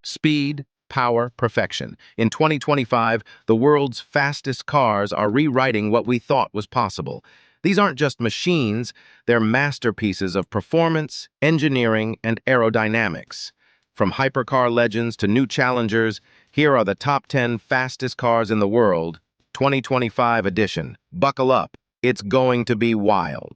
Speed, power, perfection. In 2025, the world's fastest cars are rewriting what we thought was possible. These aren't just machines, they're masterpieces of performance, engineering, and aerodynamics. From hypercar legends to new challengers, here are the top 10 fastest cars in the world, 2025 edition. Buckle up, it's going to be wild.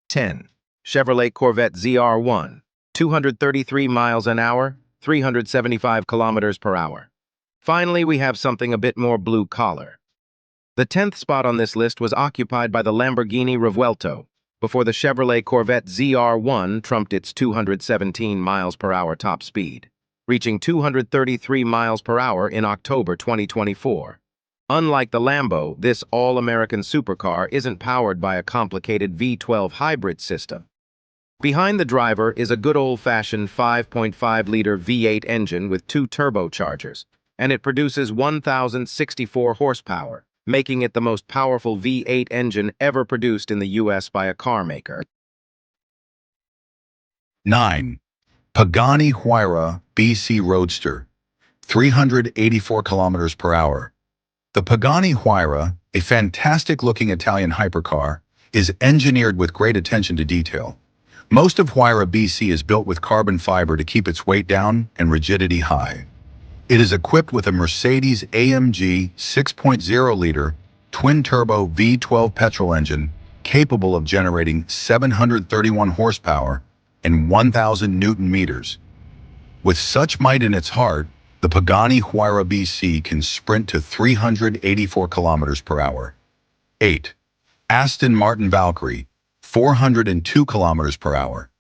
10. Chevrolet Corvette ZR1, 233 miles an hour, 375 kilometers per hour. Finally, we have something a bit more blue-collar. The 10th spot on this list was occupied by the Lamborghini Revuelto, before the Chevrolet Corvette ZR1 trumped its 217 miles per hour top speed, reaching 233 miles per hour in October 2024. Unlike the Lambo, this all-American supercar isn't powered by a complicated V12 hybrid system. Behind the driver is a good old-fashioned 5.5-liter V8 engine with two turbochargers, and it produces 1,064 horsepower, making it the most powerful V8 engine ever produced in the US by a car maker. 9. Pagani Huayra BC Roadster, 384 kilometers per hour. The Pagani Huayra, a fantastic-looking Italian hypercar, is engineered with great attention to detail. Most of Huayra BC is built with carbon fiber to keep its weight down and rigidity high. It is equipped with a Mercedes-AMG 6.0-liter twin-turbo V12 petrol engine capable of generating 731 horsepower and 1,000 Newton-meters. With such might in its heart, the Pagani Huayra BC can sprint to 384 kilometers per hour. 8. Aston Martin Valkyrie, 402 kilometers per hour.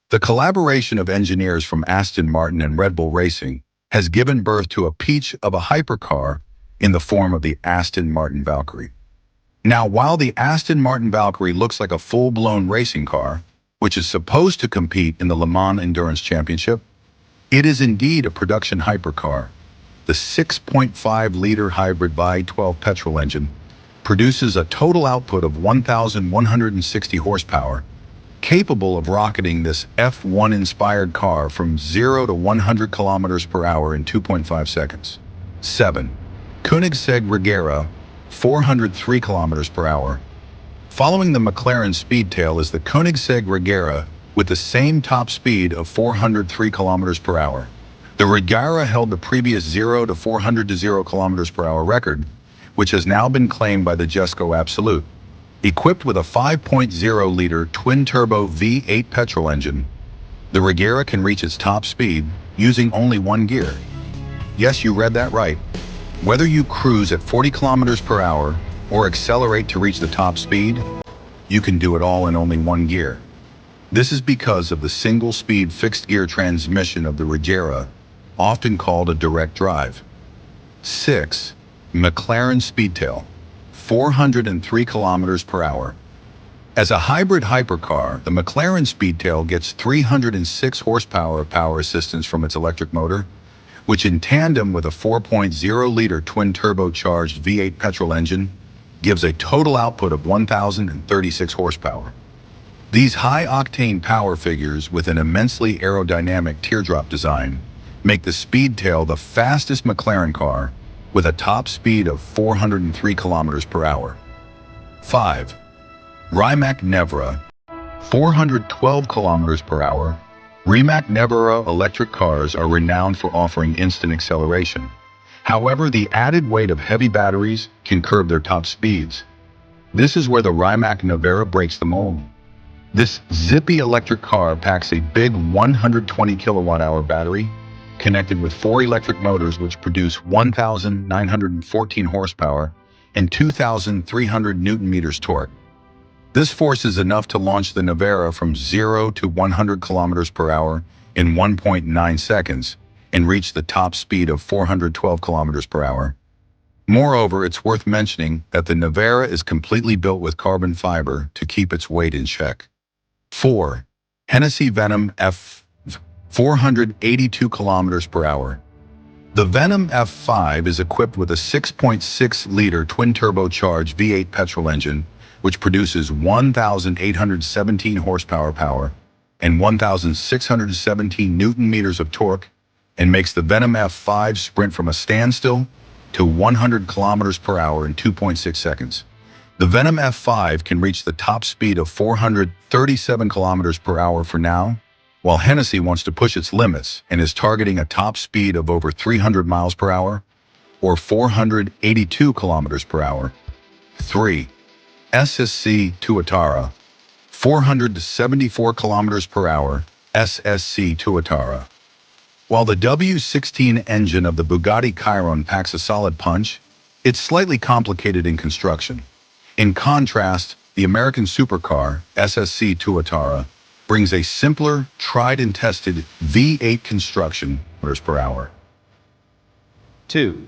The collaboration of engineers from Aston Martin and Red Bull Racing has given birth to a peach of a hypercar in the form of the Aston Martin Valkyrie. Now, while the Aston Martin Valkyrie looks like a full-blown racing car, which is supposed to compete in the Le Mans Endurance Championship, it is indeed a production hypercar. The 6.5-liter hybrid V12 petrol engine produces a total output of 1,160 horsepower, capable of rocketing this F1-inspired car from 0 to 100 kilometers per hour in 2.5 seconds. 7. Koenigsegg Reggera, 403 kilometers per hour. Following the McLaren Speedtail is the Koenigsegg Reggera with the same top speed of 403 kilometers per hour. The Reggera held the previous 0 to 400 to 0 kilometers per hour record, which has now been claimed by the Jesko Absolut. Equipped with a 5.0-liter twin-turbo V8 petrol engine, the Reggera can reach its top speed using only one gear. Yes, you read that right. Whether you cruise at 40 kilometers per hour or accelerate to reach the top speed, you can do it all in only one gear. This is because of the single-speed fixed-gear transmission of the Reggera, often called a direct drive. 6. McLaren Speedtail, 403 kilometers per hour. As a hybrid hypercar, the McLaren Speedtail gets 306 horsepower of power assistance from its electric motor, which in tandem with a 4.0-liter twin-turbocharged V8 petrol engine gives a total output of 1,036 horsepower. These high-octane power figures with an immensely aerodynamic teardrop design make the Speedtail the fastest McLaren car with a top speed of 403 kilometers per hour. 5. Rimac Nevera, 412 kilometers per hour. Rimac Nevera electric cars are renowned for offering instant acceleration. However, the added weight of heavy batteries can curb their top speeds. This is where the Rimac Nevera breaks the mold. This zippy electric car packs a big 120 kilowatt-hour battery connected with 4 electric motors which produce 1,914 horsepower and 2,300 newton-meters torque. This force is enough to launch the Nevera from 0 to 100 kilometers per hour in 1.9 seconds and reach the top speed of 412 kilometers per hour. Moreover, it's worth mentioning that the Nevera is completely built with carbon fiber to keep its weight in check. 4. Hennessy Venom F, 482 kilometers per hour. The Venom F5 is equipped with a 6.6-liter twin-turbocharged V8 petrol engine, which produces 1,817 horsepower and 1,617 newton-meters of torque and makes the Venom F5 sprint from a standstill to 100 kilometers per hour in 2.6 seconds. The Venom F5 can reach the top speed of 437 kilometers per hour for now, while Hennessy wants to push its limits and is targeting a top speed of over 300 miles per hour or 482 kilometers per hour. 3. SSC Tuatara, 474 kilometers per hour, SSC Tuatara. While the W16 engine of the Bugatti Chiron packs a solid punch, it's slightly complicated in construction. In contrast, the American supercar, SSC Tuatara, brings a simpler, tried-and-tested V8 construction per hour. 2.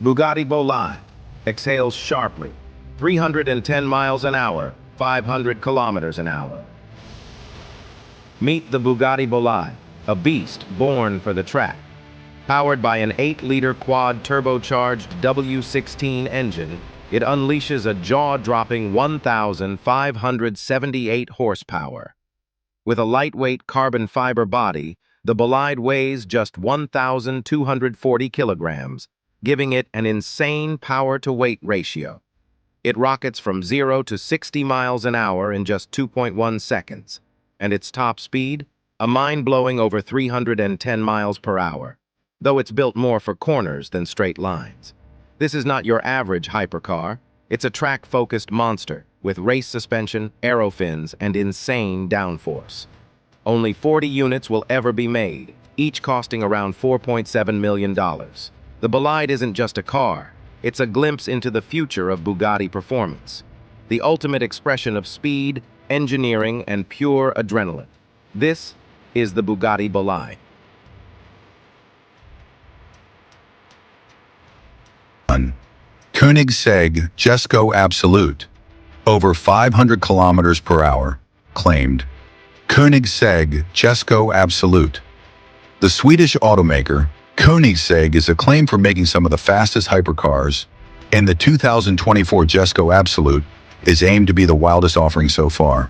Bugatti Bolai exhales sharply, 310 miles an hour, 500 kilometers an hour. Meet the Bugatti Bolai, a beast born for the track. Powered by an 8-liter quad turbocharged W16 engine, it unleashes a jaw-dropping 1,578 horsepower. With a lightweight carbon fiber body, the Bolide weighs just 1,240 kilograms, giving it an insane power-to-weight ratio. It rockets from 0 to 60 miles an hour in just 2.1 seconds, and its top speed, a mind-blowing over 310 miles per hour, though it's built more for corners than straight lines. This is not your average hypercar. It's a track-focused monster with race suspension, aero fins, and insane downforce. Only 40 units will ever be made, each costing around $4.7 million. The Bolide isn't just a car. It's a glimpse into the future of Bugatti performance, the ultimate expression of speed, engineering, and pure adrenaline. This is the Bugatti Bolai. 1. Koenigsegg Jesco Absolut, over 500 kilometers per hour, claimed. Koenigsegg Jesco Absolut. The Swedish automaker Koenigsegg is acclaimed for making some of the fastest hypercars, and the 2024 Jesco Absolut is aimed to be the wildest offering so far.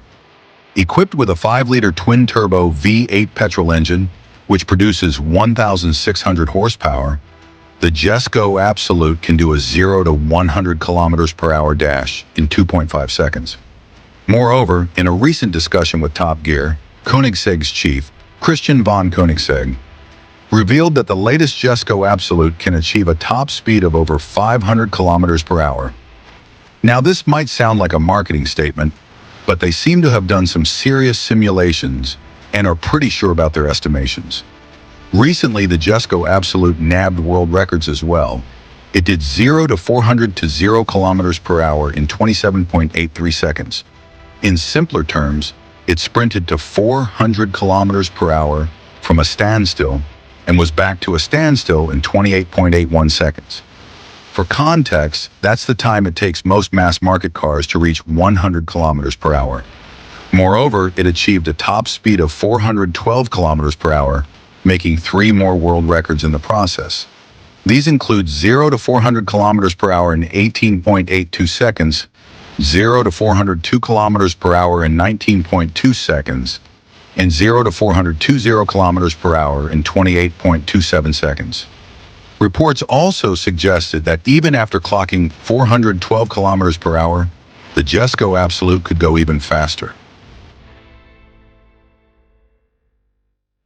Equipped with a 5-liter twin-turbo V8 petrol engine, which produces 1,600 horsepower, the Jesco Absolut can do a 0 to 100 kilometers per hour dash in 2.5 seconds. Moreover, in a recent discussion with Top Gear, Koenigsegg's chief, Christian von Koenigsegg, revealed that the latest Jesco Absolut can achieve a top speed of over 500 kilometers per hour. Now, this might sound like a marketing statement, but they seem to have done some serious simulations and are pretty sure about their estimations. Recently, the Jesco Absolut nabbed world records as well. It did 0 to 400 to 0 kilometers per hour in 27.83 seconds. In simpler terms, it sprinted to 400 kilometers per hour from a standstill and was back to a standstill in 28.81 seconds. For context, that's the time it takes most mass-market cars to reach 100 kilometers per hour. Moreover, it achieved a top speed of 412 kilometers per hour, making 3 more world records in the process. These include 0 to 400 kilometers per hour in 18.82 seconds, 0 to 402 kilometers per hour in 19.2 seconds, and 0 to 420 kilometers per hour in 28.27 seconds. Reports also suggested that even after clocking 412 kilometers per hour, the Jesco Absolut could go even faster.